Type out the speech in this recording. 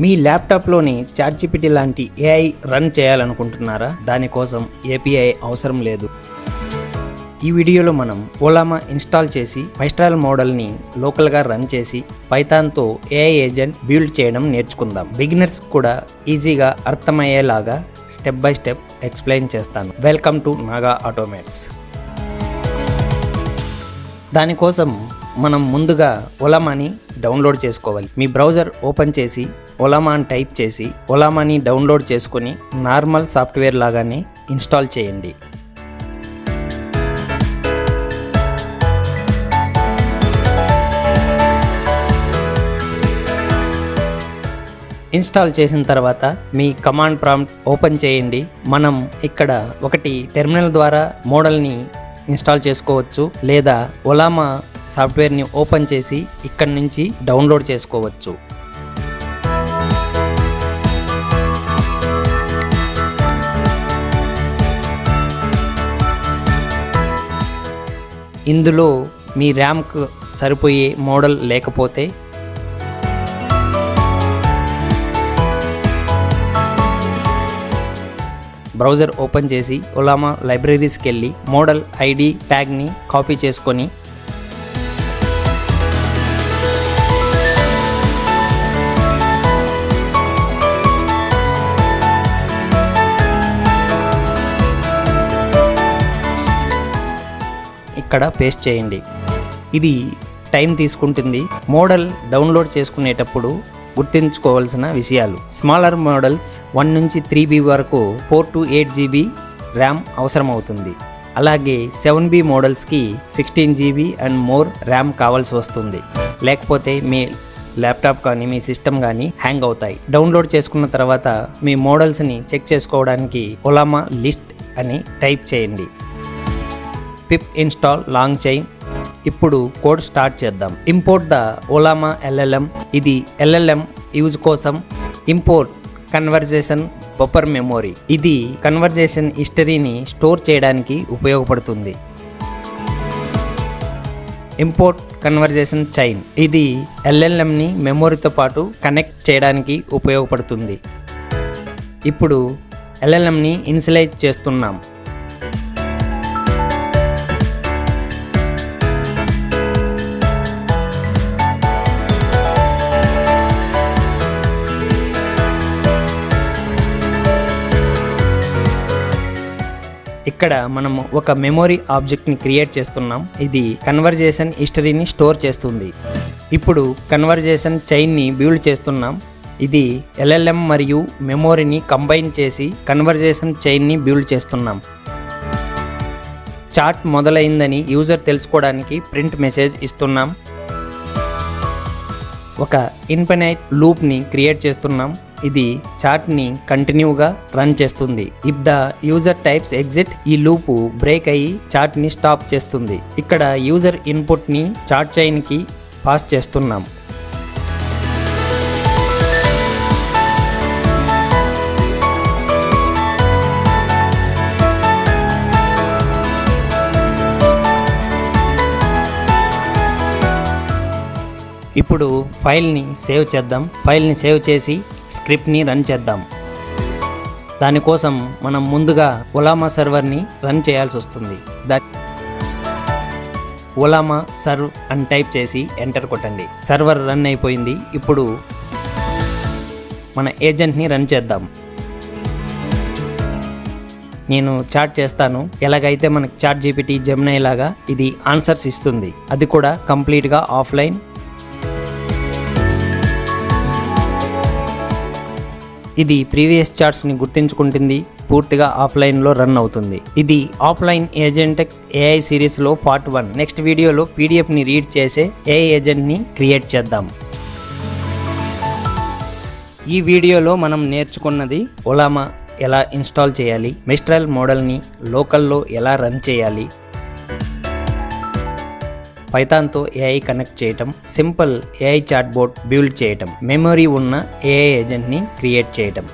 మీ ల్యాప్టాప్లోని ChatGPT లాంటి AI run చేయాలనుకుంటున్నారా? దానికోసం ఏపీఐ అవసరం లేదు. ఈ వీడియోలో మనం ఓలామా ఇన్స్టాల్ చేసి మైస్ట్రాల్ మోడల్ని లోకల్గా రన్ చేసి పైథాన్తో ఏఐ ఏజెంట్ బిల్డ్ చేయడం నేర్చుకుందాం. బిగినర్స్ కూడా ఈజీగా అర్థమయ్యేలాగా స్టెప్ బై స్టెప్ ఎక్స్ప్లెయిన్ చేస్తాను. Welcome to Naga automates. దానికోసం మనం ముందుగా ఓలామాని డౌన్లోడ్ చేసుకోవాలి. మీ బ్రౌజర్ ఓపెన్ చేసి ఓలామా అని టైప్ చేసి ఓలామాని డౌన్లోడ్ చేసుకొని నార్మల్ సాఫ్ట్వేర్ లాగానే ఇన్స్టాల్ చేయండి. ఇన్స్టాల్ చేసిన తర్వాత మీ కమాండ్ ప్రాంప్ట్ ఓపెన్ చేయండి. మనం ఇక్కడ ఒకటి టెర్మినల్ ద్వారా మోడల్ని ఇన్స్టాల్ చేసుకోవచ్చు, లేదా ఓలామా సాఫ్ట్వేర్ని ఓపెన్ చేసి ఇక్కడి నుంచి డౌన్లోడ్ చేసుకోవచ్చు. ఇందులో మీ ర్యామ్కు సరిపోయే మోడల్ లేకపోతే బ్రౌజర్ ఓపెన్ చేసి ఓలామా లైబ్రరీస్కి వెళ్ళి మోడల్ ఐడి ట్యాగ్ని కాపీ చేసుకొని ఇక్కడ పేస్ట్ చేయండి. ఇది టైం తీసుకుంటుంది. మోడల్ డౌన్లోడ్ చేసుకునేటప్పుడు గుర్తుంచుకోవాల్సిన విషయాలు: స్మాలర్ మోడల్స్ 1 నుంచి 3B వరకు 4 to 8GB ర్యామ్ అవసరం అవుతుంది. అలాగే 7B మోడల్స్కి 16GB and more RAM కావాల్సి వస్తుంది. లేకపోతే మీ ల్యాప్టాప్ కానీ మీ సిస్టమ్ కానీ హ్యాంగ్ అవుతాయి. డౌన్లోడ్ చేసుకున్న తర్వాత మీ మోడల్స్ని చెక్ చేసుకోవడానికి ఓలామా లిస్ట్ అని టైప్ చేయండి. Pip install LangChain. ఇప్పుడు కోడ్ స్టార్ట్ చేద్దాం. Import the Ollama LLM. ఇది LLM యూజ్ కోసం ఇంపోర్ట్ కన్వర్జేషన్ బఫర్ మెమొరీ. ఇది కన్వర్జేషన్ హిస్టరీని స్టోర్ చేయడానికి ఉపయోగపడుతుంది. Import conversation chain. ఇది LLMని మెమొరీతో పాటు కనెక్ట్ చేయడానికి ఉపయోగపడుతుంది. ఇప్పుడు LLMని ఇనిషియలైజ్ చేస్తున్నాం. ఇక్కడ మనం ఒక మెమొరీ ఆబ్జెక్ట్ని క్రియేట్ చేస్తున్నాం. ఇది కన్వర్జేషన్ హిస్టరీని స్టోర్ చేస్తుంది. ఇప్పుడు కన్వర్జేషన్ చైన్ని బిల్డ్ చేస్తున్నాం. ఇది LLM మరియు మెమొరీని కంబైన్ చేసి కన్వర్జేషన్ చైన్ని బిల్డ్ చేస్తున్నాం. చాట్ మొదలైందని యూజర్ తెలుసుకోవడానికి ప్రింట్ మెసేజ్ ఇస్తున్నాం. ఒక ఇన్ఫినైట్ లూప్ని క్రియేట్ చేస్తున్నాం. ఇది చాట్ని కంటిన్యూగా రన్ చేస్తుంది. If the user types exit, ఈ లూపు బ్రేక్ అయ్యి చాట్ని స్టాప్ చేస్తుంది. ఇక్కడ యూజర్ ఇన్పుట్ని చాట్ చైన్కి పాస్ చేస్తున్నాం. ఇప్పుడు ఫైల్ని సేవ్ చేద్దాం. ఫైల్ని సేవ్ చేసి స్క్రిప్ట్ని రన్ చేద్దాం. దానికోసం మనం ముందుగా ఓలామా సర్వర్ని రన్ చేయాల్సి వస్తుంది. ఓలామా సర్వ్ అని టైప్ చేసి ఎంటర్ కొట్టండి. సర్వర్ రన్ అయిపోయింది. ఇప్పుడు మన ఏజెంట్ని రన్ చేద్దాం. నేను చాట్ చేస్తాను. ఎలాగైతే మనకు చాట్‌జీపీటీ జెమినీ లాగా ఇది ఆన్సర్స్ ఇస్తుంది. అది కూడా కంప్లీట్గా ఆఫ్లైన్. ఇది ప్రీవియస్ చార్ట్స్ని గుర్తించుకుంటుంది. పూర్తిగా ఆఫ్లైన్లో రన్ అవుతుంది. ఇది ఆఫ్లైన్ ఏజెంట్ ఏఐ సిరీస్లో పార్ట్ 1. నెక్స్ట్ వీడియోలో PDFని రీడ్ చేసే ఏఐ ఏజెంట్ని క్రియేట్ చేద్దాం. ఈ వీడియోలో మనం నేర్చుకున్నది ఓలామా ఎలా ఇన్స్టాల్ చేయాలి, మైస్ట్రాల్ మోడల్ని లోకల్లో ఎలా రన్ చేయాలి, పైథాన్తో ఏఐ కనెక్ట్ చేయటం, సింపుల్ ఏఐ చాట్బోట్ బిల్డ్ చేయటం, మెమొరీ ఉన్న ఏఐ ఏజెంట్ని క్రియేట్ చేయటం.